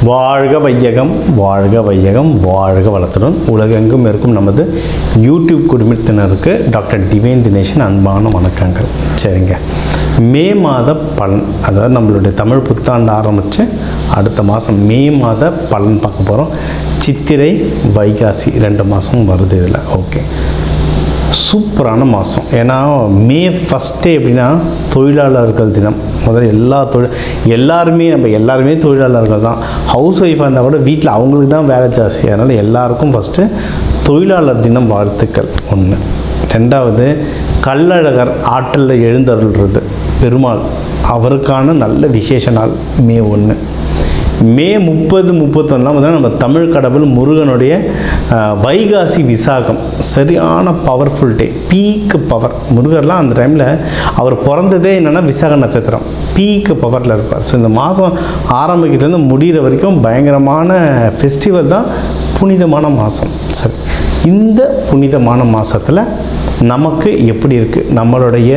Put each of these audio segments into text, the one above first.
வாழ்க வையகம், வாழ்க வையகம், வாழ்க வளத்துடன் உலகெங்கும் இருக்கும் நமது யூடியூப் குடும்பத்தினருக்கு டாக்டர் டிவைன் தினேஷன் அன்பான வணக்கங்கள். சரிங்க, மே மாத பலன், அதாவது நம்மளுடைய தமிழ் புத்தாண்டு ஆரம்பித்து அடுத்த மாதம் மே மாத பலன் பார்க்க போகிறோம். சித்திரை வைகாசி 2 மாதமும் வருது இதில். ஓகே, சூப்பரான மாதம். ஏன்னா மே ஃபஸ்ட்டே எப்படின்னா தொழிலாளர்கள் தினம். முதல்ல எல்லாருமே தொழிலாளர்கள் தான். ஹவுஸ் ஒய்ஃபாக இருந்தால் கூட வீட்டில் அவங்களுக்கு தான் வேலை ஜாஸ்தி. அதனால் எல்லாருக்கும் ஃபஸ்ட்டு தொழிலாளர் தினம் வாழ்த்துக்கள் ஒன்று. ரெண்டாவது, கள்ளழகர் ஆற்றலில் எழுந்தருள்றது பெருமாள், அவருக்கான நல்ல விசேஷ நாள் மே 1. மே 30, 31 நம்ம தமிழ் கடவுள் முருகனுடைய வைகாசி விசாகம், சரியான பவர்ஃபுல் டே, பீக்கு பவர். முருகர்லாம் அந்த டைமில் அவர் பிறந்ததே என்னென்னா விசாக நட்சத்திரம், பீக்கு பவரில் இருப்பார். ஸோ இந்த மாதம் ஆரம்பிக்கிறதுலேருந்து முடிகிற வரைக்கும் பயங்கரமான ஃபெஸ்டிவல் தான், புனிதமான மாதம். சரி, இந்த புனிதமான மாதத்தில் நமக்கு எப்படி இருக்குது, நம்மளுடைய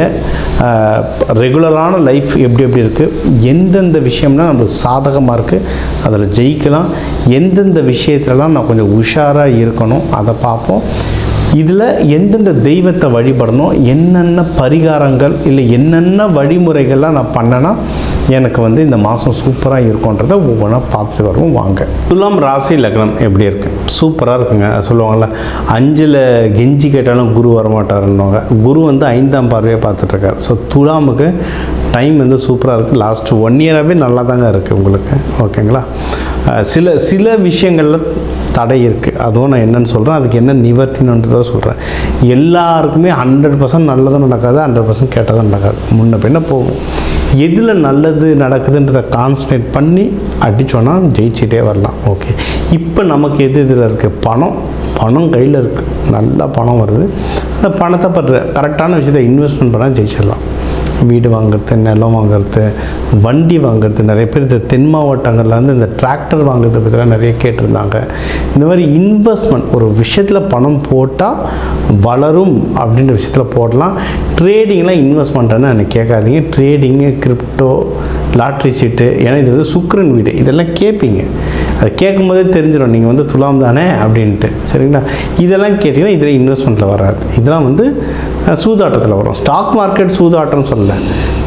ரெகுலரான லைஃப் எப்படி இருக்குது, எந்தெந்த விஷயம்னா நம்மளுக்கு சாதகமாக இருக்குது, அதில் ஜெயிக்கலாம், எந்தெந்த விஷயத்துலலாம் நான் கொஞ்சம் உஷாராக இருக்கணும் அதை பார்ப்போம். இதில் எந்தெந்த தெய்வத்தை வழிபடணும், என்னென்ன பரிகாரங்கள் இல்லை என்னென்ன வழிமுறைகள்லாம் நான் பண்ணேன்னா எனக்கு இந்த மாதம் சூப்பராக இருக்குன்றதை ஒவ்வொன்றா பார்த்து வருவோம் வாங்க. துலாம் ராசி லக்னம் எப்படி இருக்குது? சூப்பராக இருக்குங்க. சொல்லுவாங்கள்ல, 5ல் கெஞ்சி கேட்டாலும் குரு வரமாட்டாருன்னுவாங்க. குரு 5ஆம் பார்வையாக பார்த்துட்ருக்கார். ஸோ துலாமுக்கு டைம் சூப்பராக இருக்குது. லாஸ்ட் 1 இயராகவே நல்லா தாங்க இருக்குது உங்களுக்கு. ஓகேங்களா? சில விஷயங்களில் தடை இருக்குது, அதுவும் நான் என்னென்னு சொல்கிறேன், அதுக்கு என்ன நிவர்த்தினன்றதை சொல்கிறேன். எல்லாருக்குமே 100% நல்லதும் நடக்காது, 100% கேட்டதும் நடக்காது, முன்ன பின்ன போகும். எதில் நல்லது நடக்குதுன்றதை கான்சன்ட்ரேட் பண்ணி அடித்தோன்னா ஜெயிச்சிட்டே வரலாம். ஓகே, இப்போ நமக்கு இதில் இருக்குது, பணம் கையில் இருக்குது, நல்லா பணம் வருது. அந்த பணத்தை கரெக்டான விஷயத்தை இன்வெஸ்ட்மெண்ட் பண்ணால் ஜெயிச்சிடலாம். வீடு வாங்குறது, நிலம் வாங்குறது, வண்டி வாங்குறது. நிறைய பேர் இந்த தென் மாவட்டங்கள்லேருந்து இந்த டிராக்டர் வாங்குறதை பற்றிலாம் நிறைய கேட்டிருந்தாங்க. இந்த மாதிரி இன்வெஸ்ட்மெண்ட், ஒரு விஷயத்தில் பணம் போட்டால் வளரும் அப்படின்ற விஷயத்தில் போடலாம். ட்ரேடிங்லாம் இன்வெஸ்ட் பண்ணுறேன்னு எனக்கு கேட்காதீங்க. ட்ரேடிங்கு, கிரிப்டோ, லாட்ரி சீட்டு, ஏன்னா இது சுக்கிரன் வீடு, இதெல்லாம் கேட்பீங்க. அது கேட்கும் போதே தெரிஞ்சிடும் நீங்கள் துலாம் தானே அப்படின்ட்டு. சரிங்களா? இதெல்லாம் கேட்டிங்கன்னா இதில் இன்வெஸ்ட்மெண்ட்டில் வராது. இதெல்லாம் சூதாட்டத்தில் வரும். ஸ்டாக் மார்க்கெட் சூதாட்டம்னு சொல்லலை,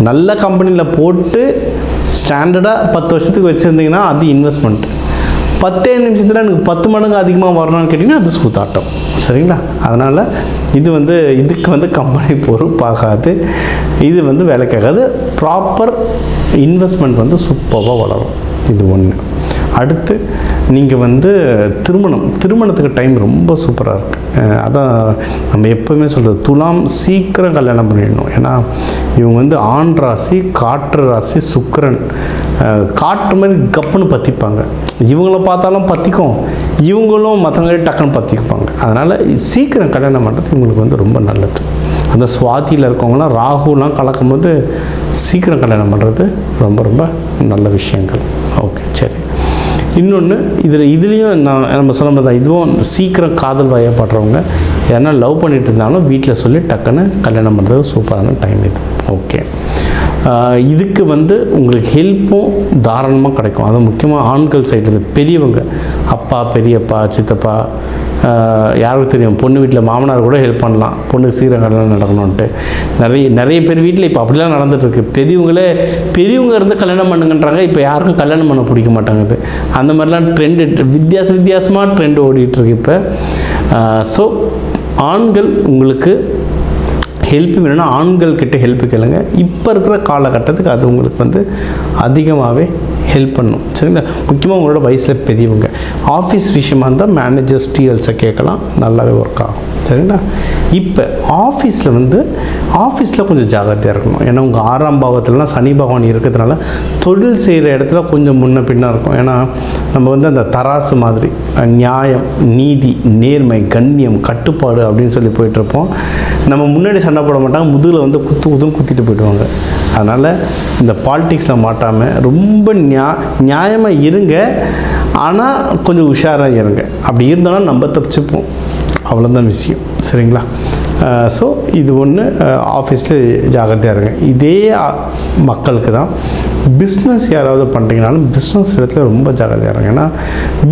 நல்ல கம்பெனியில் போட்டு ஸ்டாண்டர்டாக 10 வருஷத்துக்கு வச்சுருந்தீங்கன்னா அது இன்வெஸ்ட்மெண்ட். 10 நிமிஷத்தில் எனக்கு 10 மடங்கு அதிகமாக வரணும்னு கேட்டிங்கன்னா அது சூதாட்டம். சரிங்களா? அதனால் இதுக்கு கம்பெனி பொறுப்பாகாது, இது வேலைக்காகாது. ப்ராப்பர் இன்வெஸ்ட்மெண்ட் சூப்பராக வளரும். இது ஒன்று. அடுத்து நீங்கள் திருமணத்துக்கு டைம் ரொம்ப சூப்பராக இருக்குது. அதான் நம்ம எப்போவுமே சொல்கிறது, துலாம் சீக்கிரம் கல்யாணம் பண்ணிடணும். ஏன்னா இவங்க ஆண் ராசி, காற்று ராசி, சுக்கிரன். காற்று மாதிரி கப்புன்னு பற்றிப்பாங்க, இவங்கள பார்த்தாலும் பற்றிக்கும், இவங்களும் மற்றவங்களே டக்குன்னு பற்றிக்குப்பாங்க. அதனால் சீக்கிரம் கல்யாணம் பண்ணுறது இவங்களுக்கு ரொம்ப நல்லது. அந்த சுவாதியில் இருக்கவங்களாம் ராகுலாம் கலக்கும் போது சீக்கிரம் கல்யாணம் பண்ணுறது ரொம்ப ரொம்ப நல்ல விஷயங்கள். ஓகே, சரி. இன்னொன்று, இதுலேயும் நம்ம சொல்ல மாதிரி தான், இதுவும் சீக்கிரம் காதல் வயப்படுறவங்க யாருன்னா லவ் பண்ணிட்டு இருந்தாலும் வீட்டில் சொல்லி டக்குன்னு கல்யாணம் பண்ணுறது சூப்பரான டைம் இது. ஓகே, இதுக்கு உங்களுக்கு ஹெல்ப்பும் தாராளமாக கிடைக்கும். அது முக்கியமாக ஆண்கள் சைடு பெரியவங்க, அப்பா, பெரியப்பா, சித்தப்பா, யாருக்கு தெரியும், பொண்ணு வீட்டில் மாமனார் கூட ஹெல்ப் பண்ணலாம், பொண்ணுக்கு சீக்கிரம் கல்யாணம் நடக்கணுன்ட்டு. நிறைய பேர் வீட்டில் இப்போ அப்படிலாம் நடந்துகிட்ருக்கு. பெரியவங்க இருந்து கல்யாணம் பண்ணுங்கன்றாங்க. இப்போ யாருக்கும் கல்யாணம் பண்ண பிடிக்க மாட்டாங்குது. அந்த மாதிரிலாம் ட்ரெண்டு வித்தியாசமாக ட்ரெண்டு ஓடிட்டுருக்கு இப்போ. ஸோ ஆண்கள் உங்களுக்கு ஹெல்ப் வேணும்னா ஆண்கள்கிட்ட ஹெல்ப்பு கேளுங்க. இப்போ இருக்கிற காலகட்டத்துக்கு அது உங்களுக்கு அதிகமாகவே ஹெல்ப் பண்ணும். சரிங்களா? முக்கியமாக உங்களோட வயசில் பெரியவங்க, ஆஃபீஸ் விஷயமாக இருந்தால் மேனேஜர்ஸ், டிஎல்ஸை கேட்கலாம், நல்லாவே ஒர்க் ஆகும். சரிங்களா? இப்போ ஆஃபீஸில் கொஞ்சம் ஜாகிரதையாக இருக்கணும். ஏன்னா உங்கள் 6ஆம் பாவத்திலலாம் சனி பகவான் இருக்கிறதுனால தொழில் செய்கிற இடத்துல கொஞ்சம் முன்ன பின்னாக இருக்கும். ஏன்னா நம்ம அந்த தராசு மாதிரி நியாயம், நீதி, நேர்மை, கண்ணியம், கட்டுப்பாடு அப்படின்னு சொல்லி போயிட்டுருப்போம். நம்ம முன்னாடி சண்டை போட மாட்டாங்க, முதுகில் குத்துன்னு குத்திட்டு போயிடுவாங்க. அதனால் இந்த பாலிடிக்ஸில் மாட்டாமல் ரொம்ப நியாயமாக இருங்க, ஆனால் கொஞ்சம் உஷாராக இருங்க. அப்படி இருந்தாலும் நம்ம தப்பிச்சுப்போம், அவ்வளோதான் விஷயம். சரிங்களா? ஸோ இது ஒன்று ஆஃபீஸில் ஜாகிரதையாக இருங்க. இதே மக்களுக்கு தான் பிஸ்னஸ் யாராவது பண்ணுறீங்கனாலும் பிஸ்னஸ் இடத்துல ரொம்ப ஜாகிரதையாக இருங்க. ஏன்னா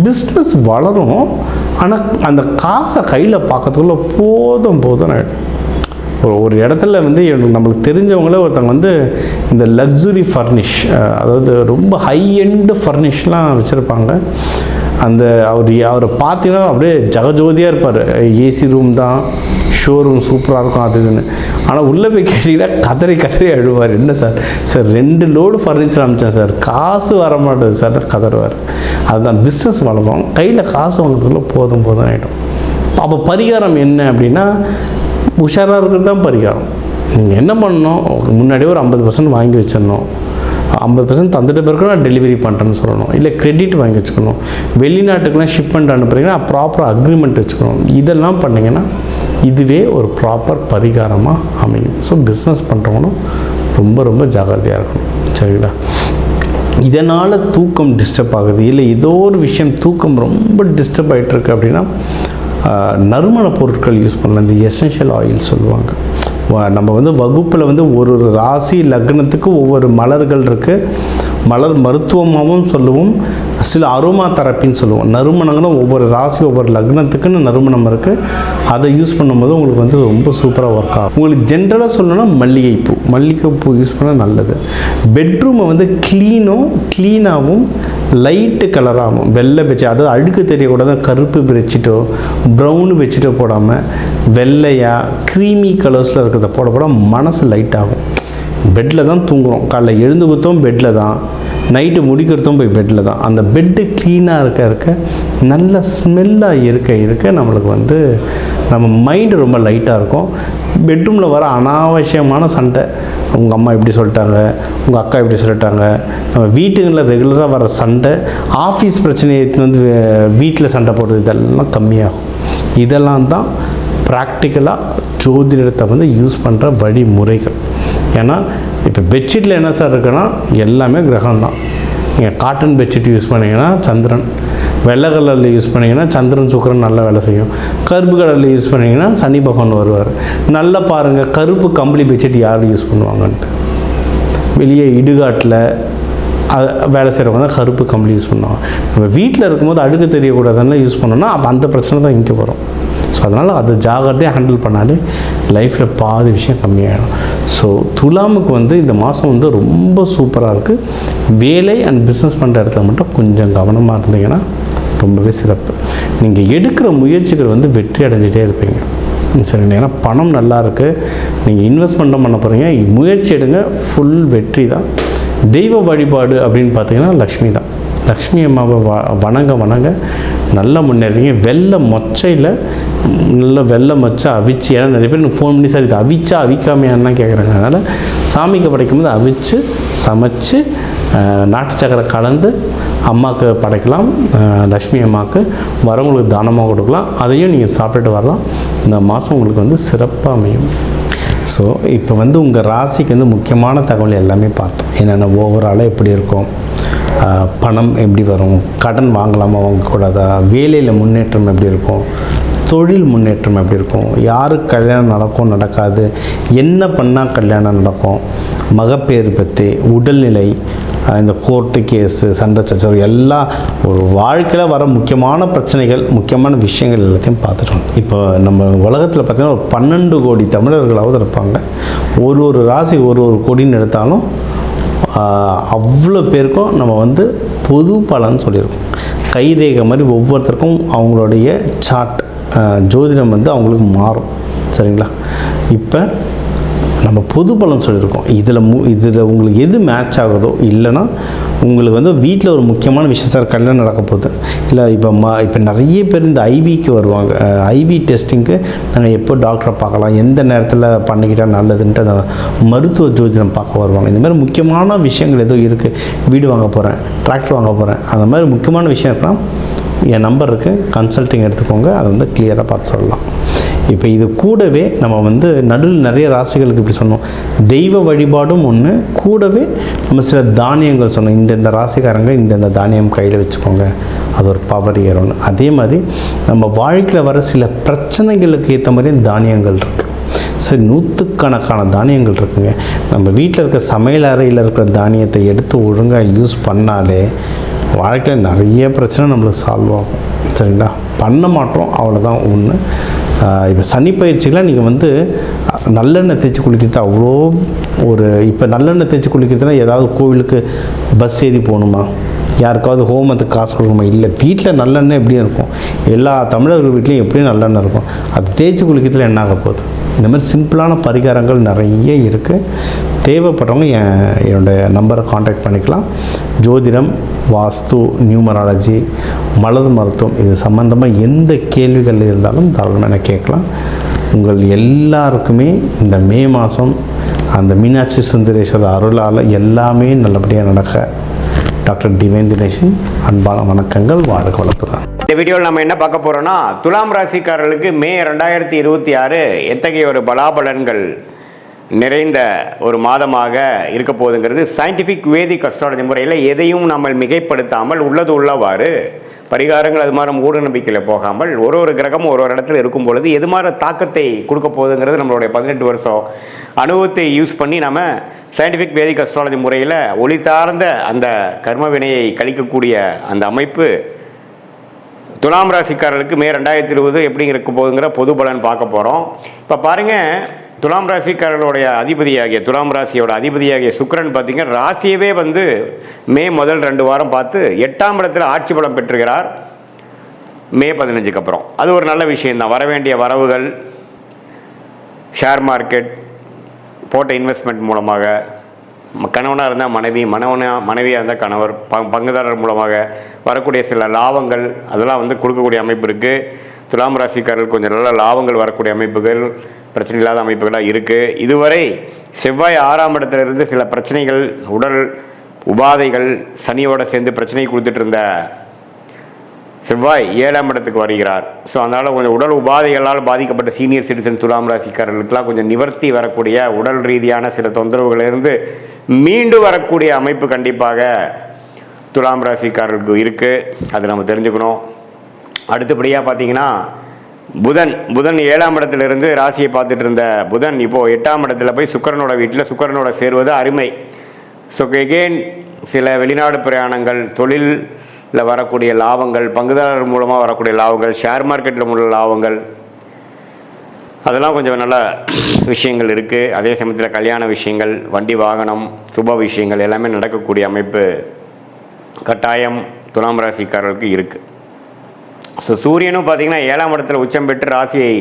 பிஸ்னஸ் வளரும், ஆனால் அந்த காசை கையில் பார்க்கறதுக்குள்ள போதும் ஆகிடும். ஒரு இடத்துல வந்து நம்மளுக்கு தெரிஞ்சவங்களே ஒருத்தவங்க வந்து இந்த லக்ஸுரி ஃபர்னிஷ், அதாவது ரொம்ப ஹை எண்டு ஃபர்னிஷ்லாம் வச்சுருப்பாங்க. அவரை பார்த்தீங்கன்னா அப்படியே ஜகஜோதியாக இருப்பார். ஏசி ரூம் தான், ஷோரூம் சூப்பராக இருக்கும் அது இதுன்னு. ஆனால் உள்ளே போய் கேட்டிங்கன்னா கதறி அழுவார். என்ன சார் 2 லோடு ஃபர்னிச்சர் அனுப்பிச்சேன் சார், காசு வர மாட்டேது சார் கதறுவார். அதுதான் பிஸ்னஸ் வளரும், கையில் காசு வாங்குறதுக்குள்ள போதும் ஆகிடும். அப்போ பரிகாரம் என்ன அப்படின்னா, உஷாராக இருக்கிறது தான் பரிகாரம். நீங்கள் என்ன பண்ணணும், முன்னாடியே ஒரு 50% வாங்கி வச்சிடணும். 50% தந்துட்டு பிறகு நான் டெலிவரி பண்ணுறேன்னு சொல்லணும். இல்லை கிரெடிட் வாங்கி வச்சுக்கணும். வெளிநாட்டுக்குலாம் ஷிப்மெண்ட் அனுப்புறீங்கன்னா ப்ராப்பர் அக்ரிமெண்ட் வச்சுக்கணும். இதெல்லாம் பண்ணிங்கன்னா இதுவே ஒரு ப்ராப்பர் பரிகாரமாக அமையும். ஸோ பிஸ்னஸ் பண்ணுறவங்களும் ரொம்ப ஜாகிரதையாக இருக்கணும். சரிங்களா? இதனால் தூக்கம் டிஸ்டர்ப் ஆகுது, இல்லை ஏதோ ஒரு விஷயம் தூக்கம் ரொம்ப டிஸ்டர்ப் ஆகிட்டுருக்கு அப்படின்னா நறுமண பொருட்கள் யூஸ் பண்ணலாம். இந்த எசென்ஷியல் ஆயில் சொல்லுவாங்க. நம்ம வந்து வகுப்பில் வந்து ஒரு ராசி லக்னத்துக்கு ஒவ்வொரு மலர்கள் இருக்குது. மலர் மருத்துவமாகவும் சொல்லுவோம், சில அரோமா தெரப்பின்னு சொல்லுவோம். நறுமணங்களும் ஒவ்வொரு ராசி ஒவ்வொரு லக்னத்துக்குன்னு நறுமணம் இருக்குது. அதை யூஸ் பண்ணும்போது உங்களுக்கு வந்து ரொம்ப சூப்பராக ஒர்க் ஆகும். உங்களுக்கு ஜென்ரலாக சொல்லணும்னா மல்லிகைப்பூ யூஸ் பண்ணால் நல்லது. பெட்ரூமை வந்து க்ளீனாகவும் லைட்டு கலராகும். வெள்ளை பெட்ஷீட், அதாவது அழுக்கு தெரியக்கூடாது. கருப்பு பெட்ஷீட்டோ ப்ரௌனு பெட்ஷீட்டோ போடாமல் வெள்ளையாக க்ரீமி கலர்ஸில் இருக்கிறத போட மனசு லைட் ஆகும். பெட்டில் தான் தூங்குகிறோம், காலைல எழுந்து குத்தோம் பெட்டில் தான், நைட்டு முடிக்கிறதும் போய் பெட்டில் தான். அந்த பெட்டு க்ளீனாக இருக்க நல்ல ஸ்மெல்லாக இருக்க நம்மளுக்கு வந்து நம்ம மைண்டு ரொம்ப லைட்டாக இருக்கும். பெட்ரூமில் வர அனாவசியமான சண்டை, உங்கள் அம்மா இப்படி சொல்லிட்டாங்க, உங்கள் அக்கா இப்படி சொல்லிட்டாங்க, நம்ம வீட்டுங்களில் ரெகுலராக வர சண்டை, ஆஃபீஸ் பிரச்சனையை வந்து வீட்டில் சண்டை போடுறது, இதெல்லாம் கம்மியாகும். இதெல்லாம் தான் ப்ராக்டிக்கலாக ஜோதிடத்தை வந்து யூஸ் பண்ணுற வழிமுறைகள். ஏன்னா இப்போ பெட்ஷீட்டில் என்ன சார் இருக்குன்னா எல்லாமே கிரகம் தான். நீங்கள் காட்டன் பெட்ஷீட் யூஸ் பண்ணிங்கன்னா சந்திரன், வெள்ளை கலரில் யூஸ் பண்ணிங்கன்னா சந்திரன் சுக்கிரன் நல்லா வேலை செய்யும். கருப்பு கலரில் யூஸ் பண்ணிங்கன்னா சனி பகவான் வருவார். நல்லா பாருங்கள், கருப்பு கம்பளி பெட்ஷீட் யார் யூஸ் பண்ணுவாங்கன்ட்டு. வெளியே இடுகாட்டில் வேலை செய்கிறவங்க தான் கருப்பு கம்பளி யூஸ் பண்ணுவாங்க. நம்ம வீட்டில் இருக்கும்போது அழுக்கு தெரியக்கூடாதுன்னு யூஸ் பண்ணோன்னா அப்போ அந்த பிரச்சனை தான் இங்கே வரும். ஸோ அதனால் அதை ஜாகிரதையாக ஹேண்டில் பண்ணாலே லைஃப்பில் பாதி விஷயம் கம்மியாகிடும். ஸோ துலாமுக்கு வந்து இந்த மாதம் வந்து ரொம்ப சூப்பராக இருக்குது. வேலை அண்ட் பிஸ்னஸ் பண்ணுற இடத்துல மட்டும் கொஞ்சம் கவனமாக இருந்தீங்கன்னா ரொம்பவே சிறப்பு. நீங்கள் எடுக்கிற முயற்சிகள் வந்து வெற்றி அடைஞ்சிட்டே இருப்பீங்க. சரிங்க, ஏன்னா பணம் நல்லா இருக்குது, நீங்கள் இன்வெஸ்ட்மெண்ட்டும் பண்ண போகிறீங்க, முயற்சி எடுங்க, ஃபுல் வெற்றி தான். தெய்வ வழிபாடு அப்படின்னு பார்த்தீங்கன்னா லக்ஷ்மி தான். லக்ஷ்மி அம்மாவை வணங்க நல்லா முன்னேறீங்க. வெள்ளை மொச்சையில் நல்ல வெள்ளை மொச்சை அவிச்சு, ஏன்னா நிறைய பேர் எனக்கு ஃபோன் பண்ணி சார் இது அவிச்சா அவிக்காமையான்னு கேட்குறாங்க. அதனால் சாமிக்கு படைக்கும்போது அவிச்சு சமைச்சு நாட்டு சக்கரை கலந்து அம்மாவுக்கு படைக்கலாம். லக்ஷ்மி அம்மாவுக்கு வரவங்களுக்கு தானமாக கொடுக்கலாம். அதையும் நீங்கள் சாப்பிட்டுட்டு வரலாம். இந்த மாதம் உங்களுக்கு வந்து சிறப்பாக அமையும். ஸோ இப்போ வந்து உங்கள் ராசிக்கு வந்து முக்கியமான தகவல் எல்லாமே பார்த்தோம். என்னென்ன ஓவராலாக எப்படி இருக்கும், பணம் எப்படி வரும், கடன் வாங்கலாமா வாங்கக்கூடாதா, வேலையில் முன்னேற்றம் எப்படி இருக்கும், தொழில் முன்னேற்றம் எப்படி இருக்கும், யாருக்கு கல்யாணம் நடக்கும் நடக்காது, என்ன பண்ணால் கல்யாணம் நடக்கும், மகப்பேறு பற்றி, உடல்நிலை, இந்த கோர்ட்டு கேஸு, சண்டை சச்சரவு, எல்லாம் ஒரு வாழ்க்கையில் வர முக்கியமான பிரச்சனைகள், முக்கியமான விஷயங்கள் எல்லாத்தையும் பார்த்துட்டோம். இப்போ நம்ம உலகத்தில் பார்த்திங்கன்னா ஒரு 12 கோடி தமிழர்களாவது இருப்பாங்க. ஒரு ராசி ஒரு கோடின்னு எடுத்தாலும் அவ்வளோ பேருக்கும் நம்ம வந்து பொது பலன் சொல்லியிருக்கோம். கைரேகை மாதிரி ஒவ்வொருத்தருக்கும் அவங்களுடைய சார்ட் ஜோதிடம் வந்து அவங்களுக்கு மாறும். சரிங்களா? இப்போ நம்ம பொது பலன் சொல்லியிருக்கோம். இதில் உங்களுக்கு எது மேட்ச் ஆகுதோ, இல்லைனா உங்களுக்கு வந்து வீட்டில் ஒரு முக்கியமான விஷயம் சார் கல்யாணம் நடக்க போகுது, இல்லை இப்போ நிறைய பேர் இந்த ஐவிக்கு வருவாங்க. ஐவி டெஸ்டிங்க்கு நாங்கள் எப்போ டாக்டரை பார்க்கலாம், எந்த நேரத்தில் பண்ணிக்கிட்டால் நல்லதுன்ட்டு அந்த மருத்துவ ஜோதிடம் பார்க்க வருவாங்க. இந்த மாதிரி முக்கியமான விஷயங்கள் ஏதோ இருக்குது, வீடு வாங்க போகிறேன், டிராக்டர் வாங்க போகிறேன், அந்த மாதிரி முக்கியமான விஷயம் இருக்குன்னா என் நம்பர் இருக்குது, கன்சல்ட்டிங் எடுத்துக்கோங்க. அதை வந்து கிளியராக பார்த்து சொல்லலாம். இப்போ இது கூடவே நம்ம வந்து நடுவில் நிறைய ராசிகளுக்கு இப்படி சொன்னோம், தெய்வ வழிபாடும் ஒன்று, கூடவே நம்ம சில தானியங்கள் சொன்னோம். இந்த ராசிக்காரங்க இந்த தானியம் கையில் வச்சுக்கோங்க, அது ஒரு பவர் ஏறும்னு. அதே மாதிரி நம்ம வாழ்க்கையில் வர சில பிரச்சனைகளுக்கு ஏற்ற மாதிரி தானியங்கள் இருக்குது. சரி, நூற்றுக்கணக்கான தானியங்கள் இருக்குங்க. நம்ம வீட்டில் இருக்க சமையல் அறையில் இருக்கிற தானியத்தை எடுத்து ஒழுங்காக யூஸ் பண்ணாலே வாழ்க்கையில் நிறைய பிரச்சனை நம்மளுக்கு சால்வ் ஆகும். சரிங்களா? பண்ண மாட்டோம், அவ்வளோதான் ஒன்று. இப்போ சனி பயிற்சியில் நீங்கள் நல்லெண்ணெய் தேய்ச்சி குளிக்கிறது அவ்வளோ இப்போ நல்லெண்ணெய் தேய்ச்சி குளிக்கிறதுனா ஏதாவது கோவிலுக்கு பஸ் ஏறி போகணுமா? யாருக்காவது ஹோமத்துக்கு காசு கொடுக்கணுமா? இல்லை, வீட்டில் நல்லெண்ணெய் எப்படியும் இருக்கும். எல்லா தமிழர்கள் வீட்லேயும் எப்படியும் நல்லெண்ணெய் இருக்கும். அது தேய்ச்சி குளிக்கிறதுல என்ன ஆக போகுது? இந்த மாதிரி சிம்பிளான பரிகாரங்கள் நிறைய இருக்குது. தேவைப்படுறவங்க என்னுடைய நம்பரை காண்டாக்ட் பண்ணிக்கலாம். ஜோதிடம், வாஸ்து, நியூமராலஜி, மலர் மருத்துவம் இது சம்மந்தமாக எந்த கேள்விகள் இருந்தாலும் தாராளமாக எனக்கு கேட்கலாம். உங்கள் எல்லாருக்குமே இந்த மே மாதம் அந்த மீனாட்சி சுந்தரேஸ்வரர் அருளால் எல்லாமே நல்லபடியாக நடக்க டாக்டர் டிவைன் தினேஷன் அன்பான வணக்கங்கள். வாழ்க வளத்துடன். இந்த வீடியோவில் நம்ம என்ன பார்க்க போகிறோம்னா, துலாம் ராசிக்காரர்களுக்கு மே 2026 எத்தகைய ஒரு பலாபலன்கள் நிறைந்த ஒரு மாதமாக இருக்க போகுதுங்கிறது சயின்டிஃபிக் வேதிக் அஸ்ட்ராலஜி முறையில் எதையும் நம்ம மிகைப்படுத்தாமல் உள்ளது உள்ளவாறு பரிகாரங்கள் அது மாதிரி மூட நம்பிக்கையில் போகாமல் ஒரு கிரகமும் ஒரு இடத்துல இருக்கும் பொழுது எது மாதிரி தாக்கத்தை கொடுக்க போகுதுங்கிறது நம்மளுடைய 18 வருஷம் அனுபவத்தை யூஸ் பண்ணி நம்ம சயின்டிஃபிக் வேதிக் அஸ்ட்ராலஜி முறையில் ஒளி சார்ந்த அந்த கர்ம வினையை கழிக்கக்கூடிய அந்த அமைப்பு துலாம் ராசிக்காரர்களுக்கு மே 2020 எப்படி இருக்க போகுதுங்கிற பொது பலன் பார்க்க போகிறோம். இப்போ பாருங்கள், துலாம் ராசிக்காரர்களுடைய அதிபதியாகிய துலாம் ராசியோட அதிபதியாகிய சுக்கிரன் பார்த்தீங்கன்னா ராசியவே மே முதல் 2 வாரம் பார்த்து 8ஆம் இடத்துல ஆட்சி பலம் பெற்றுகிறார். மே 15க்கு அப்புறம் அது ஒரு நல்ல விஷயம்தான். வரவேண்டிய வரவுகள், ஷேர் மார்க்கெட் போட்ட இன்வெஸ்ட்மெண்ட் மூலமாக, கணவனாக இருந்தால் மனைவி, மனைவியாக இருந்தால் கணவர், பங்குதாரர் மூலமாக வரக்கூடிய சில லாபங்கள் அதெல்லாம் கொடுக்கக்கூடிய அமைப்பு இருக்குது. துலாம் ராசிக்காரர்கள் கொஞ்சம் நல்ல லாபங்கள் வரக்கூடிய அமைப்புகள், பிரச்சனை இல்லாத அமைப்புகளாக இருக்குது. இதுவரை செவ்வாய் 6ஆம் இடத்துலேருந்து சில பிரச்சனைகள், உடல் உபாதைகள், சனியோடு சேர்ந்து பிரச்சனை கொடுத்துட்டு இருந்த செவ்வாய் 7ஆம் இடத்துக்கு வருகிறார். ஸோ அதனால் கொஞ்சம் உடல் உபாதைகளால் பாதிக்கப்பட்ட சீனியர் சிட்டிசன் துலாம் ராசிக்காரர்களுக்கெல்லாம் கொஞ்சம் நிவர்த்தி வரக்கூடிய உடல் ரீதியான சில தொந்தரவுகளிலிருந்து மீண்டு வரக்கூடிய அமைப்பு கண்டிப்பாக துலாம் ராசிக்காரர்களுக்கு இருக்குது. அது நம்ம தெரிஞ்சுக்கணும். அடுத்தபடியாக பார்த்தீங்கன்னா புதன் 7ஆம் இடத்துலேருந்து ராசியை பார்த்துட்டு இருந்த புதன் இப்போது 8ஆம் இடத்துல போய் சுக்கிரனோட வீட்டில் சுக்கிரனோட சேருவது அருமை. ஸோ எகெயின் சில வெளிநாடு பிரயாணங்கள், தொழிலில் வரக்கூடிய லாபங்கள், பங்குதாரர் மூலமாக வரக்கூடிய லாபங்கள், ஷேர் மார்க்கெட்டில் உள்ள லாபங்கள், அதெல்லாம் கொஞ்சம் நல்ல விஷயங்கள் இருக்குது. அதே சமயத்தில் கல்யாண விஷயங்கள், வண்டி வாகனம், சுப விஷயங்கள் எல்லாமே நடக்கக்கூடிய அமைப்பு கட்டாயம் துலாம் ராசிக்காரர்களுக்கு இருக்குது. ஸோ சூரியனும் பார்த்திங்கன்னா 7ஆம் இடத்துல உச்சம் பெற்று ராசியை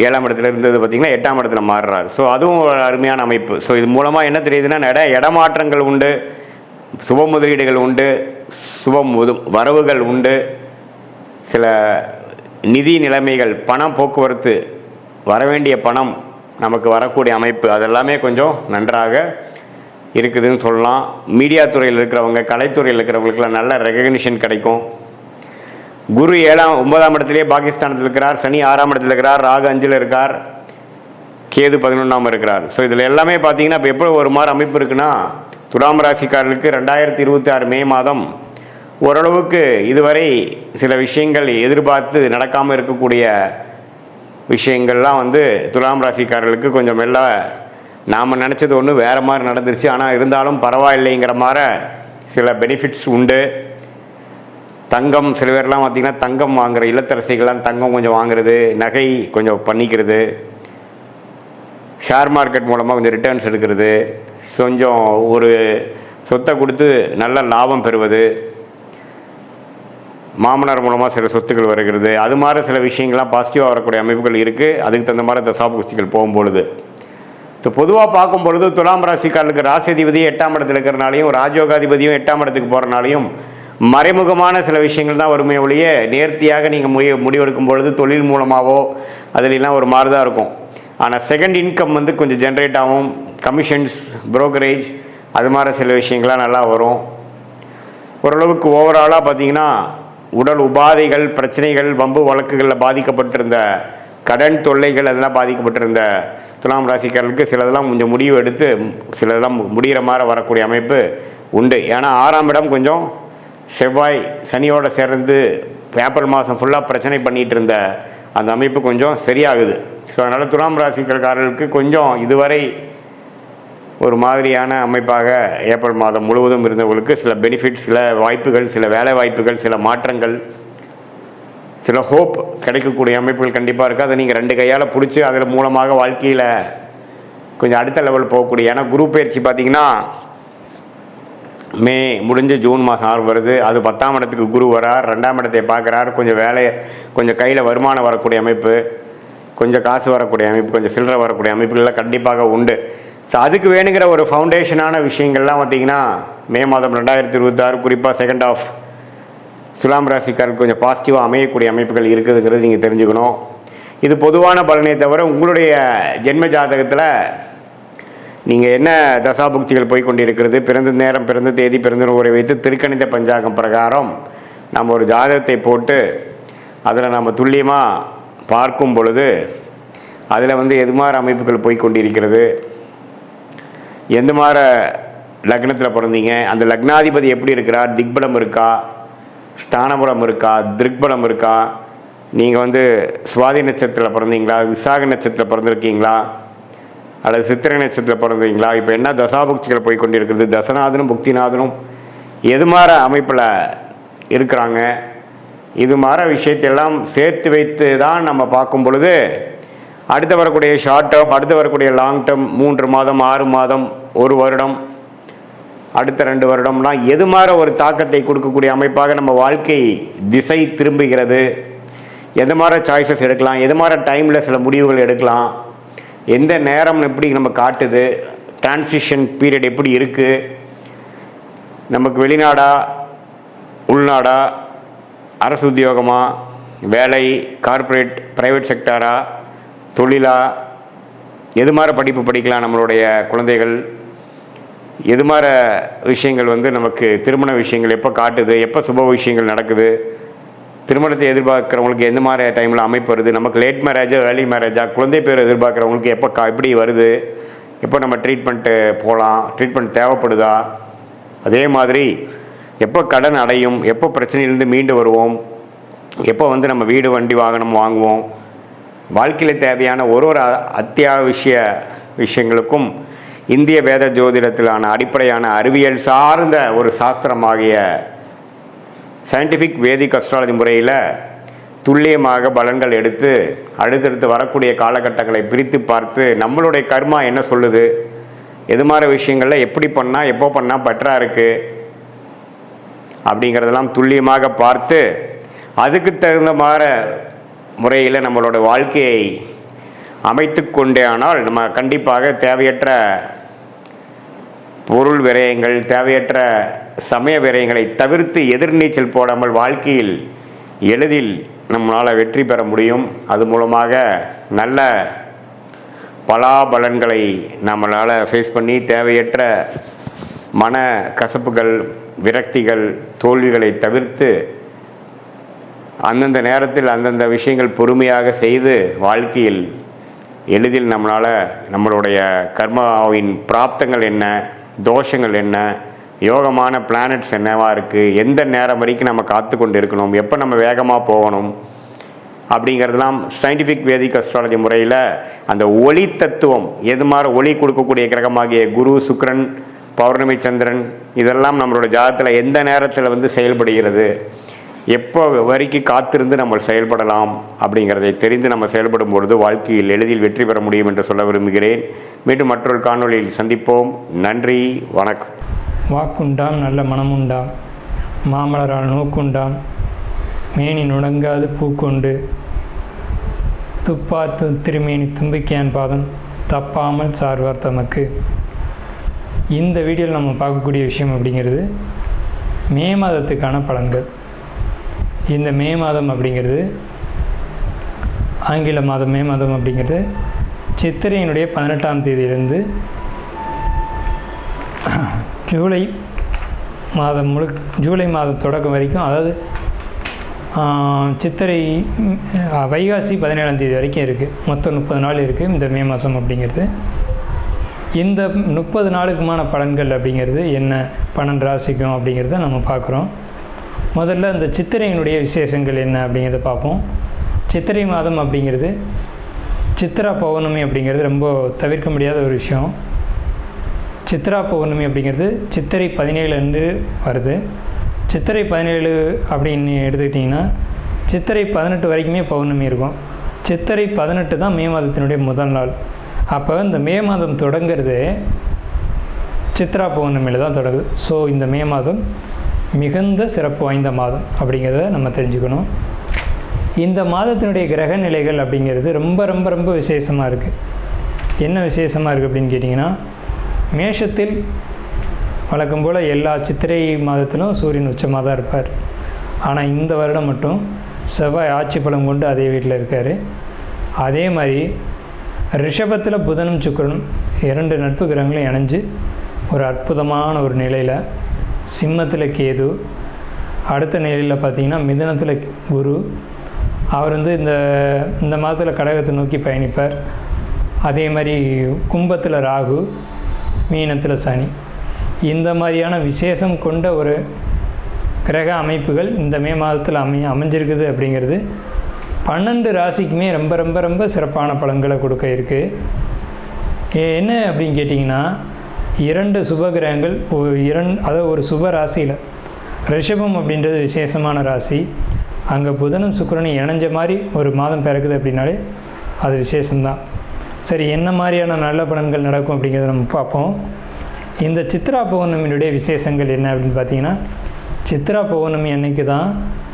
7ஆம் இடத்துல இருந்தது பார்த்திங்கன்னா 8ஆம் இடத்துல மாறுறார். ஸோ அதுவும் ஒரு அருமையான அமைப்பு. ஸோ இது மூலமாக என்ன தெரியுதுன்னா, இடமாற்றங்கள் உண்டு, சுப முதலீடுகள் உண்டு, வரவுகள் உண்டு, சில நிதி நிலைமைகள், பணம் போக்குவரத்து, வரவேண்டிய பணம் நமக்கு வரக்கூடிய அமைப்பு அதெல்லாமே கொஞ்சம் நன்றாக இருக்குதுன்னு சொல்லலாம். மீடியா துறையில் இருக்கிறவங்க, கலைத்துறையில் இருக்கிறவங்களுக்குலாம் நல்ல ரெகக்னிஷன் கிடைக்கும். குரு 9ஆம் இடத்துலேயே பாகிஸ்தானத்தில் இருக்கிறார், சனி 6ஆம் இடத்துல இருக்கிறார், ராகு 5ல் இருக்கார், கேது 11ஆம் இருக்கிறார். ஸோ இதில் எல்லாமே பார்த்தீங்கன்னா இப்போ எப்படி ஒரு மாதிரி அமைப்பு இருக்குன்னா, துலாம் ராசிக்காரர்களுக்கு 2026 மே மாதம் ஓரளவுக்கு இதுவரை சில விஷயங்கள் எதிர்பார்த்து நடக்காமல் இருக்கக்கூடிய விஷயங்கள்லாம் துலாம் ராசிக்காரர்களுக்கு கொஞ்சம் மெல்ல நாம் நினச்சது ஒன்று வேறு மாதிரி நடந்துருச்சு. ஆனால் இருந்தாலும் பரவாயில்லைங்கிற மாதிரி சில பெனிஃபிட்ஸ் உண்டு. தங்கம், சில பேர்லாம் பார்த்திங்கன்னா தங்கம் வாங்குகிற இல்லத்தரசிகள்லாம் தங்கம் கொஞ்சம் வாங்குறது, நகை கொஞ்சம் பண்ணிக்கிறது, ஷேர் மார்க்கெட் மூலமாக கொஞ்சம் ரிட்டர்ன்ஸ் எடுக்கிறது, கொஞ்சம் ஒரு சொத்தை கொடுத்து நல்ல லாபம் பெறுவது, மாமனார் மூலமாக சில சொத்துக்கள் வருகிறது, அது மாதிரி சில விஷயங்கள்லாம் பாசிட்டிவாக வரக்கூடிய அமைப்புகள் இருக்குது. அதுக்கு தகுந்த மாதிரி இந்த சாப்புக்குச்சிகள் போகும்பொழுது ஸோ பொதுவாக பார்க்கும் பொழுது துலாம் ராசிக்காரர்களுக்கு ராசி அதிபதியும் 8ஆம் இடத்துல இருக்கிறனாலையும், ராஜயோகாதிபதியும் 8ஆம் இடத்துக்கு போகிறனாலையும் மறைமுகமான சில விஷயங்கள் தான் வருமே ஒழிய நேர்த்தியாக நீங்கள் முடிவெடுக்கும் பொழுது தொழில் மூலமாகவோ அதிலெல்லாம் ஒரு மாதிரி தான் இருக்கும். ஆனால் செகண்ட் இன்கம் கொஞ்சம் ஜென்ரேட் ஆகும். கமிஷன்ஸ், புரோக்கரேஜ், அது மாதிரி சில விஷயங்கள்லாம் நல்லா வரும். ஓரளவுக்கு ஓவராலாக பார்த்திங்கன்னா உடல் உபாதைகள், பிரச்சனைகள், வம்பு வழக்குகளில் பாதிக்கப்பட்டிருந்த கடன் தொல்லைகள் அதெல்லாம் பாதிக்கப்பட்டிருந்த துலாம் ராசிக்காரர்களுக்கு சிலதெல்லாம் கொஞ்சம் முடிவு எடுத்து சிலதெல்லாம் முடிகிற மாதிரி வரக்கூடிய அமைப்பு உண்டு. ஏன்னா 6ஆம் இடம் கொஞ்சம் செவ்வாய் சனியோடு சேர்ந்து ஏப்ரல் மாதம் ஃபுல்லாக பிரச்சனை பண்ணிகிட்டு இருந்த அந்த அமைப்பு கொஞ்சம் சரியாகுது. ஸோ அதனால் துலாம் ராசிக்காரர்களுக்கு கொஞ்சம் இதுவரை ஒரு மாதிரியான அமைப்பாக ஏப்ரல் மாதம் முழுவதும் இருந்தவங்களுக்கு சில பெனிஃபிட்ஸ், சில வாய்ப்புகள், சில வேலை வாய்ப்புகள், சில மாற்றங்கள், சில ஹோப் கிடைக்கக்கூடிய அமைப்புகள் கண்டிப்பாக இருக்குது. அதை நீங்கள் 2 கையால் பிடிச்சி அதில் மூலமாக வாழ்க்கையில் கொஞ்சம் அடுத்த லெவல் போகக்கூடிய. ஏன்னா குரு பயிற்சி பார்த்திங்கன்னா மே முடிஞ்சு ஜூன் மாதம் வருது. அது 10ஆம் இடத்துக்கு குரு வரார், 2ஆம் இடத்தை பார்க்குறார். கொஞ்சம் கையில் வருமானம் வரக்கூடிய அமைப்பு, கொஞ்சம் காசு வரக்கூடிய அமைப்பு, கொஞ்சம் சில்லறை வரக்கூடிய அமைப்புகள்லாம் கண்டிப்பாக உண்டு. ஸோ அதுக்கு வேணுங்கிற ஒரு ஃபவுண்டேஷனான விஷயங்கள்லாம் பார்த்திங்கன்னா மே மாதம் 2026 குறிப்பாக செகண்ட் ஆஃப் துலாம் ராசிக்காரருக்கு கொஞ்சம் பாசிட்டிவாக அமையக்கூடிய அமைப்புகள் இருக்குதுங்கிறது நீங்கள் தெரிஞ்சுக்கணும். இது பொதுவான பலனை தவிர உங்களுடைய ஜென்ம ஜாதகத்தில் நீங்கள் என்ன தசாபுக்திகள் போய் கொண்டிருக்கிறது, பிறந்த நேரம், பிறந்த தேதி, பிறந்த ஊரை வைத்து திருக்கணித பஞ்சாங்கம் பிரகாரம் நம்ம ஒரு ஜாதகத்தை போட்டு அதில் நம்ம துல்லியமாக பார்க்கும் பொழுது அதில் எது மாதிரி அமைப்புகள் போய் கொண்டிருக்கிறது, எந்த மாதிரி லக்னத்தில் பிறந்தீங்க, அந்த லக்னாதிபதி எப்படி இருக்கிறார், திக்பலம் இருக்கா, ஸ்தானபலம் இருக்கா, திருக்பலம் இருக்கா, நீங்கள் சுவாதி நட்சத்திரத்தில் பிறந்தீங்களா, விசாக நட்சத்திரத்தில் பிறந்திருக்கீங்களா, அல்லது சித்திரை நட்சத்திரத்தில் பிறந்தீங்களா, இப்போ என்ன தசாபுக்திகள் போய் கொண்டிருக்கிறது, தசநாதனும் புக்திநாதனும் எது மாதிரி அமைப்பில் இருக்கிறாங்க, இது மாதிரி விஷயத்தையெல்லாம் சேர்த்து வைத்து தான் நம்ம பார்க்கும் பொழுது அடுத்து வரக்கூடிய ஷார்ட் டேர்ம், அடுத்து வரக்கூடிய லாங் டேர்ம், 3 மாதம், 6 மாதம், 1 வருடம், அடுத்த 2 வருடம்லாம் எது மாதிரி ஒரு தாக்கத்தை கொடுக்கக்கூடிய அமைப்பாக நம்ம வாழ்க்கை திசை திரும்புகிறது, எது மாதிரி சாய்ஸஸ் எடுக்கலாம், எது மாதிரி டைமில் சில முடிவுகள் எடுக்கலாம், எந்த நேரம் எப்படி நம்ம காட்டுது, டிரான்சிஷன் பீரியட் எப்படி இருக்குது, நமக்கு வெளிநாடா உள்நாடா, அரசு உத்தியோகமா, வேலை, கார்ப்பரேட், ப்ரைவேட் செக்டாரா, தொழிலா, எது மாதிரி படிப்பு படிக்கலாம் நம்மளுடைய குழந்தைகள், எது மாதிரி விஷயங்கள் நமக்கு திருமண விஷயங்கள் எப்போ காட்டுது, எப்போ சுப விஷயங்கள் நடக்குது, திருமணத்தை எதிர்பார்க்குறவங்களுக்கு எந்த மாதிரி டைமில் அமைப்பு வருது, நமக்கு லேட் மேரேஜா ஏர்லி மேரேஜா, குழந்தை பேர் எதிர்பார்க்குறவங்களுக்கு எப்படி வருது, எப்போ நம்ம ட்ரீட்மெண்ட்டு போகலாம், ட்ரீட்மெண்ட் தேவைப்படுதா, அதே மாதிரி எப்போ கடன் அடையும், எப்போ பிரச்சனையிலேருந்து மீண்டு வருவோம், எப்போ நம்ம வீடு வண்டி வாகனம் வாங்குவோம், வாழ்க்கையில் தேவையான ஒரு அத்தியாவசிய விஷயங்களுக்கும் இந்திய வேத ஜோதிடத்திலான அடிப்படையான அறிவியல் சார்ந்த ஒரு சாஸ்திரமாகிய சயின்டிஃபிக் வேதிக் அஸ்ட்ராலஜி முறையில் துல்லியமாக பலன்கள் எடுத்து அடுத்தடுத்து வரக்கூடிய காலகட்டங்களை பிரித்து பார்த்து நம்மளுடைய கர்மா என்ன சொல்லுது, எது மாதிரி விஷயங்களில் எப்படி பண்ணால் எப்போ பண்ணால் பெட்டராக இருக்குது அப்படிங்கிறதெல்லாம் துல்லியமாக பார்த்து அதுக்கு தகுந்த மாதிரி முறையில் நம்மளோட வாழ்க்கையை அமைத்து கொண்டே ஆனால் நம்ம கண்டிப்பாக தேவையற்ற பொருள் விரயங்கள், தேவையற்ற சமய விரயங்களை தவிர்த்து எதிர்நீச்சல் போடாமல் வாழ்க்கையில் எளிதில் நம்மளால் வெற்றி பெற முடியும். அது மூலமாக நல்ல பலாபலன்களை நம்மளால் ஃபேஸ் பண்ணி தேவையற்ற மன கசப்புகள், விரக்திகள், தோல்விகளை தவிர்த்து அந்தந்த நேரத்தில் அந்தந்த விஷயங்கள் பொறுமையாக செய்து வாழ்க்கையில் எளிதில் நம்மளால் நம்மளுடைய கர்மாவின் பிராப்தங்கள் என்ன, தோஷங்கள் என்ன, யோகமான பிளானட்ஸ் என்னவாக இருக்குது, எந்த நேரம் வரைக்கும் நம்ம காத்து கொண்டு இருக்கணும், எப்போ நம்ம வேகமாக போகணும் அப்படிங்கிறதுலாம் சயின்டிஃபிக் வேதிக் அஸ்ட்ராலஜி முறையில் அந்த ஒளி தத்துவம், எது மாதிரி ஒளி கொடுக்கக்கூடிய கிரகமாகிய குரு, சுக்கிரன், பௌர்ணமி, சந்திரன், இதெல்லாம் நம்மளோட ஜாதகத்தில் எந்த நேரத்தில் செயல்படுகிறது, எப்போ வரைக்கும் காத்திருந்து நம்ம செயல்படலாம் அப்படிங்கிறதை தெரிந்து நம்ம செயல்படும் பொழுது வாழ்க்கையில் எளிதில் வெற்றி பெற முடியும் என்று சொல்ல விரும்புகிறேன். மீண்டும் மற்றொரு காணொளியில் சந்திப்போம். நன்றி, வணக்கம். வாக்குண்டாம் நல்ல மனமுண்டாம், மாமலரால் நோக்குண்டாம், மேனி நுடங்காது பூக்கொண்டு, துப்பாத்து திருமேனி தும்பிக்கையான் பாதம் தப்பாமல் சார்வார் தமக்கு. இந்த வீடியோவில் நம்ம பார்க்கக்கூடிய விஷயம் அப்படிங்கிறது மே மாதத்துக்கான பலன்கள். இந்த மே மாதம் அப்படிங்கிறது ஆங்கில மாதம் மே மாதம் அப்படிங்கிறது சித்திரையினுடைய 18ஆம் தேதியிலிருந்து ஜூலை மாதம் தொடக்கம் வரைக்கும், அதாவது சித்திரை வைகாசி 17ஆம் தேதி வரைக்கும் இருக்குது. மொத்தம் 30 நாள் இருக்குது இந்த மே மாதம் அப்படிங்கிறது. இந்த 30 நாளுக்குமான பலன்கள் அப்படிங்கிறது என்ன, 12 ராசிக்கும் அப்படிங்கிறத நம்ம பார்க்குறோம். முதல்ல இந்த சித்திரையினுடைய விசேஷங்கள் என்ன அப்படிங்கிறத பார்ப்போம். சித்திரை மாதம் அப்படிங்கிறது சித்ரா பௌர்ணமி அப்படிங்கிறது ரொம்ப தவிர்க்க முடியாத ஒரு விஷயம். சித்ரா பௌர்ணமி அப்படிங்கிறது சித்திரை 17 அன்று வருது. சித்திரை 17 அப்படின்னு எடுத்துக்கிட்டிங்கன்னா சித்திரை 18 வரைக்குமே பௌர்ணமி இருக்கும். சித்திரை 18 தான் மே மாதத்தினுடைய முதல் நாள். அப்போ இந்த மே மாதம் தொடங்கிறது சித்ரா பௌர்ணமியில் தான் தொடங்குது. ஸோ இந்த மே மாதம் மிகுந்த சிறப்பு வாய்ந்த மாதம் அப்படிங்கிறத நம்ம தெரிஞ்சுக்கணும். இந்த மாதத்தினுடைய கிரக நிலைகள் அப்படிங்கிறது ரொம்ப ரொம்ப ரொம்ப விசேஷமாக இருக்குது. என்ன விசேஷமாக இருக்குது அப்படின்னு கேட்டிங்கன்னா, மேஷத்தில் வழக்கம் போல் எல்லா சித்திரை மாதத்திலும் சூரியன் உச்சமாக தான் இருப்பார். ஆனால் இந்த வருடம் மட்டும் செவ்வாய் ஆட்சி பலம் கொண்டு அதே வீட்டில் இருக்கார். அதே மாதிரி ரிஷபத்தில் புதனும் சுக்கிரனும் 2 நட்பு கிரகங்களும் இணைஞ்சு ஒரு அற்புதமான ஒரு நிலையில், சிம்மத்தில் கேது, அடுத்த நிலையில் பார்த்திங்கன்னா மிதுனத்தில் குரு, அவர் இந்த மாதத்தில் கடகத்தை நோக்கி பயணிப்பார். அதே மாதிரி கும்பத்தில் ராகு, மீனத்தில் சனி. இந்த மாதிரியான விசேஷம் கொண்ட ஒரு கிரக அமைப்புகள் இந்த மே மாதத்தில் அமைஞ்சிருக்குது அப்படிங்கிறது 12 ராசிக்குமே ரொம்ப ரொம்ப ரொம்ப சிறப்பான பலன்களை கொடுக்க இருக்குது. என்ன அப்படின்னு கேட்டிங்கன்னா, 2 சுப கிரகங்கள் அதாவது ஒரு சுப ராசியில், ரிஷபம் அப்படின்றது விசேஷமான ராசி, அங்கே புதனும் சுக்கிரனும் இணைஞ்ச மாதிரி ஒரு மாதம் பிறக்குது அப்படின்னாலே அது விசேஷம்தான். சரி, என்ன மாதிரியான நல்ல பலன்கள் நடக்கும் அப்படிங்கிறத நம்ம பார்ப்போம். இந்த சித்ரா பௌர்ணமியினுடைய விசேஷங்கள் என்ன அப்படின்னு பார்த்தீங்கன்னா, சித்ரா பௌர்ணமி அன்னைக்கு தான்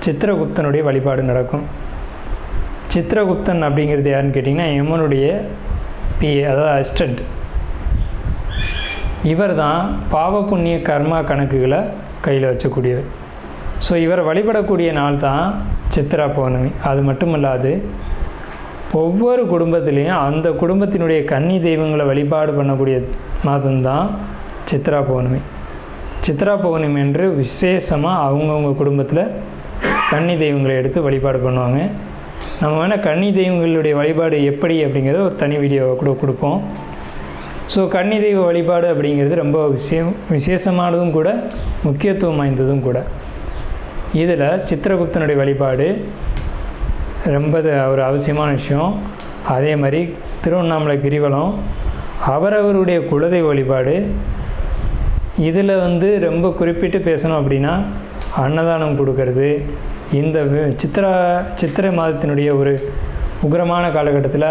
சித்திரகுப்தனுடைய வழிபாடு நடக்கும். சித்திரகுப்தன் அப்படிங்கிறது யாருன்னு கேட்டிங்கன்னா, யமனுடைய பிஏ, அதாவது அசிஸ்டண்ட். இவர் தான் பாவ புண்ணிய கர்மா கணக்குகளை கையில் வச்சக்கூடியவர். ஸோ இவரை வழிபடக்கூடிய நாள் தான் சித்ரா பௌர்ணமி. அது மட்டும் இல்லாது ஒவ்வொரு குடும்பத்துலேயும் அந்த குடும்பத்தினுடைய கன்னி தெய்வங்களை வழிபாடு பண்ணக்கூடிய மாதம்தான் சித்ரா பௌர்ணமி. சித்ரா பௌர்ணமி என்று விசேஷமாக அவங்கவுங்க குடும்பத்தில் கன்னி தெய்வங்களை எடுத்து வழிபாடு பண்ணுவாங்க. நம்ம வேணால் கன்னி தெய்வங்களுடைய வழிபாடு எப்படி அப்படிங்கிறத ஒரு தனி வீடியோவை கூட கொடுப்போம். ஸோ கன்னி தெய்வ வழிபாடு அப்படிங்கிறது ரொம்ப விசேஷமானதும் கூட, முக்கியத்துவம் வாய்ந்ததும் கூட. இதில் சித்திரகுப்தனுடைய வழிபாடு ரொம்ப ஒரு அவசியமான விஷயம். அதே மாதிரி திருவண்ணாமலை கிரிவலம், அவரவருடைய குலதெய்வ வழிபாடு. இதில் ரொம்ப குறிப்பிட்டு பேசணும் அப்படின்னா, அன்னதானம் கொடுக்கறது. இந்த சித்திரை மாதத்தினுடைய ஒரு உக்கிரமான காலகட்டத்தில்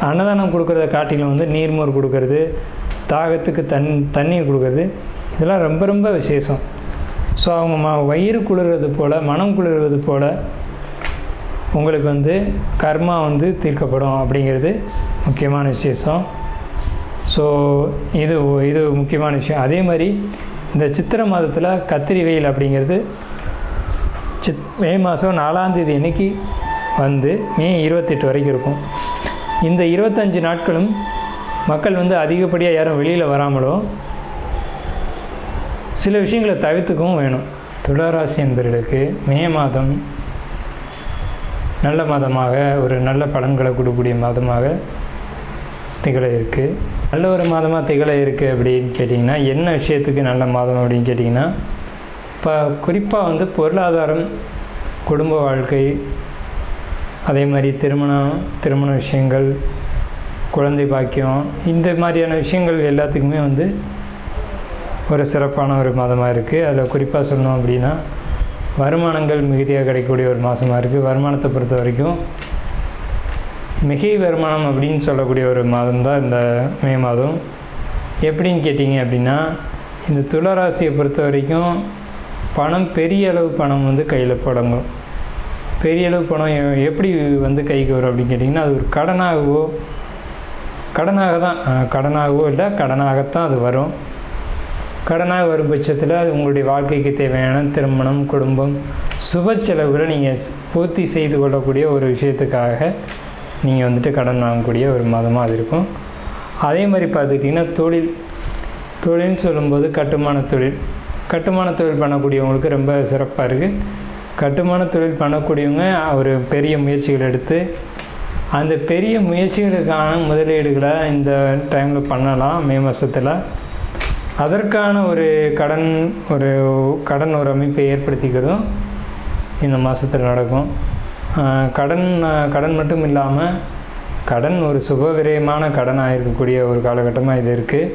அன்னதானம் கொடுக்குறத காட்டிலும் நீர்மோர் கொடுக்கறது, தாகத்துக்கு தண்ணீர் கொடுக்கறது, இதெல்லாம் ரொம்ப ரொம்ப விசேஷம். ஸோ அவங்க வயிறு குளிர்றது போல், மனம் குளிர்வது போல் உங்களுக்கு கர்மா தீர்க்கப்படும் அப்படிங்கிறது முக்கியமான விசேஷம். ஸோ இது முக்கியமான விஷயம். அதே மாதிரி இந்த சித்திரை மாதத்தில் கத்திரி வெயில் அப்படிங்கிறது மே மாதம் 4ஆம் தேதி அன்னைக்கு மே 28 வரைக்கும் இருக்கும். இந்த 25 நாட்களும் மக்கள் அதிகப்படியாக யாரும் வெளியில் வராமலோ சில விஷயங்களை தவிர்த்துக்கவும் வேணும். துளாராசி என்பவர்களுக்கு மே மாதம் நல்ல மாதமாக, ஒரு நல்ல பலன்களை கொடுக்கக்கூடிய மாதமாக திகழ இருக்குது. நல்ல ஒரு மாதமாக திகழ இருக்குது அப்படின்னு கேட்டிங்கன்னா, என்ன விஷயத்துக்கு நல்ல மாதம் அப்படின்னு கேட்டிங்கன்னா, இப்போ குறிப்பாக பொருளாதாரம், குடும்ப வாழ்க்கை, அதே மாதிரி திருமண விஷயங்கள், குழந்தை பாக்கியம், இந்த மாதிரியான விஷயங்கள் எல்லாத்துக்குமே ஒரு சிறப்பான ஒரு மாதமாக இருக்குது. அதில் குறிப்பாக சொல்லணும் அப்படின்னா, வருமானங்கள் மிகுதியாக கிடைக்கக்கூடிய ஒரு மாதமாக இருக்குது. வருமானத்தை பொறுத்த வரைக்கும் மிகை வருமானம் அப்படின்னு சொல்லக்கூடிய ஒரு மாதம் தான் இந்த மே மாதம். எப்படின்னு கேட்டிங்க அப்படின்னா, இந்த துளாராசியை பொறுத்த வரைக்கும் பணம், பெரிய அளவு பணம் கையில் புழங்கும். பெரிய அளவு பணம் எப்படி கைக்கு வரும் அப்படின்னு கேட்டிங்கன்னா, அது ஒரு கடனாகத்தான் அது வரும். கடனாக வரும் பட்சத்தில் உங்களுடைய வாழ்க்கைக்கு தேவையான திருமணம், குடும்பம், சுப செலவுகளை நீங்கள் பூர்த்தி செய்து கொள்ளக்கூடிய ஒரு விஷயத்துக்காக நீங்கள் கடன் வாங்கக்கூடிய ஒரு மாதமாக அது இருக்கும். அதே மாதிரி பார்த்துக்கிட்டிங்கன்னா, தொழில்னு சொல்லும்போது கட்டுமான தொழில் பண்ணக்கூடியவங்களுக்கு ரொம்ப சிறப்பாக இருக்குது. கட்டுமான தொழில் பண்ணக்கூடியவங்க ஒரு பெரிய முயற்சிகள் எடுத்து அந்த பெரிய முயற்சிகளுக்கான முதலீடுகளை இந்த டைமில் பண்ணலாம். மே மாதத்தில் அதற்கான ஒரு கடன் ஒரு அமைப்பை ஏற்படுத்திக்கிறதும் இந்த மாதத்தில் நடக்கும். கடன் மட்டும் இல்லாமல் கடன் ஒரு சுபவிரயமான கடனாக இருக்கக்கூடிய ஒரு காலகட்டமாக இது இருக்குது.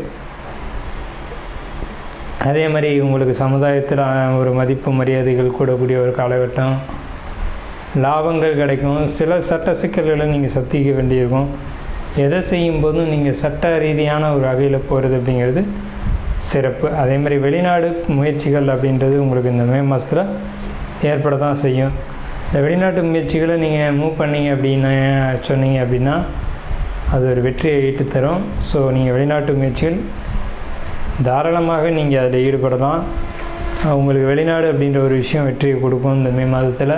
அதே மாதிரி உங்களுக்கு சமுதாயத்தில் ஒரு மதிப்பு மரியாதைகள் கூடக்கூடிய ஒரு காலகட்டம். லாபங்கள் கிடைக்கும். சில சட்ட சிக்கல்களை நீங்கள் சந்திக்க வேண்டியிருக்கும். எதை செய்யும்போதும் நீங்கள் சட்ட ரீதியான ஒரு வகையில் போகிறது அப்படிங்கிறது சிறப்பு. அதே மாதிரி வெளிநாடு முயற்சிகள் அப்படின்றது உங்களுக்கு இந்த மே மாதத்தில் ஏற்பட தான் செய்யும். இந்த வெளிநாட்டு முயற்சிகளை நீங்கள் மூவ் பண்ணிங்க அப்படின்னு சொன்னீங்க அப்படின்னா அது ஒரு வெற்றியை ஈட்டு தரும். ஸோ நீங்கள் வெளிநாட்டு முயற்சிகள் தாராளமாக நீங்கள் அதில் ஈடுபடலாம். உங்களுக்கு வெளிநாடு அப்படின்ற ஒரு விஷயம் வெற்றியை கொடுக்கும். இந்த மே மாதத்தில்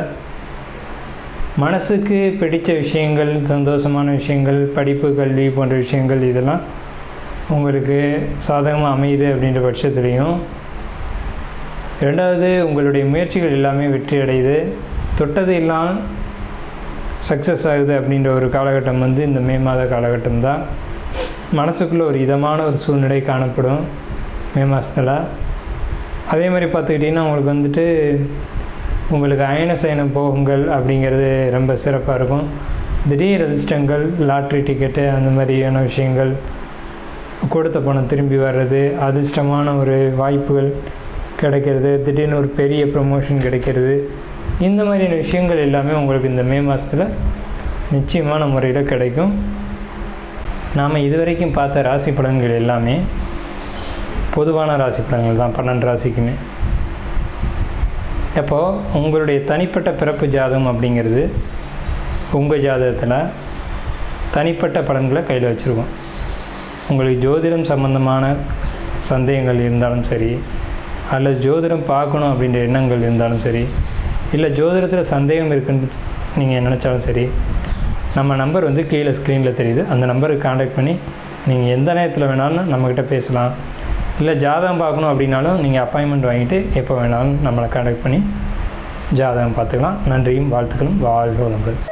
மனசுக்கு பிடித்த விஷயங்கள், சந்தோஷமான விஷயங்கள், படிப்பு, கல்வி போன்ற விஷயங்கள் இதெல்லாம் உங்களுக்கு சாதகமாக அமையுது அப்படின்ற பட்சத்துலேயும், ரெண்டாவது உங்களுடைய முயற்சிகள் எல்லாமே வெற்றி அடையுது, தொட்டது எல்லாம் சக்ஸஸ் ஆகுது அப்படின்ற ஒரு காலகட்டம் இந்த மே மாத காலகட்டம் தான். மனசுக்குள்ளே ஒரு இதமான ஒரு சூழ்நிலை காணப்படும் மே மாதத்தில். அதே மாதிரி பார்த்துக்கிட்டிங்கன்னா உங்களுக்கு உங்களுக்கு அயன சயன போகங்கள் அப்படிங்கிறது ரொம்ப சிறப்பாக இருக்கும். திடீர் அதிர்ஷ்டங்கள், லாட்ரி டிக்கெட்டு அந்த மாதிரியான விஷயங்கள், கொடுத்த பணம் திரும்பி வர்றது, அதிர்ஷ்டமான ஒரு வாய்ப்புகள் கிடைக்கிறது, திடீர்னு ஒரு பெரிய ப்ரமோஷன் கிடைக்கிறது, இந்த மாதிரியான விஷயங்கள் எல்லாமே உங்களுக்கு இந்த மே மாதத்தில் நிச்சயமான முறையில் கிடைக்கும். நாம் இதுவரைக்கும் பார்த்த ராசி பலன்கள் எல்லாமே பொதுவான ராசி பலன்கள் தான், 12 ராசிக்குமே. அப்போது உங்களுடைய தனிப்பட்ட பிறப்பு ஜாதகம் அப்படிங்கிறது உங்கள் ஜாதகத்தில் தனிப்பட்ட பலன்களை கையில் வச்சுருக்கோம். உங்களுக்கு ஜோதிடம் சம்பந்தமான சந்தேகங்கள் இருந்தாலும் சரி, அல்லது ஜோதிடம் பார்க்கணும் அப்படின்ற எண்ணங்கள் இருந்தாலும் சரி, இல்லை ஜோதிடத்தில் சந்தேகம் இருக்குன்னு நீங்கள் நினச்சாலும் சரி, நம்ம நம்பர் கீழே ஸ்க்ரீனில் தெரியுது. அந்த நம்பருக்கு காண்டாக்ட் பண்ணி நீங்கள் எந்த நேரத்தில் வேணாலும் நம்மக்கிட்ட பேசலாம். இல்லை ஜாதகம் பார்க்கணும் அப்படின்னாலும் நீங்கள் அப்பாயின்மெண்ட் வாங்கிட்டு எப்போ வேணாலும் நம்மளை காண்டாக்ட் பண்ணி ஜாதகம் பார்த்துக்கலாம். நன்றியும் வாழ்த்துக்களும். வாழ்க வளமுடன்.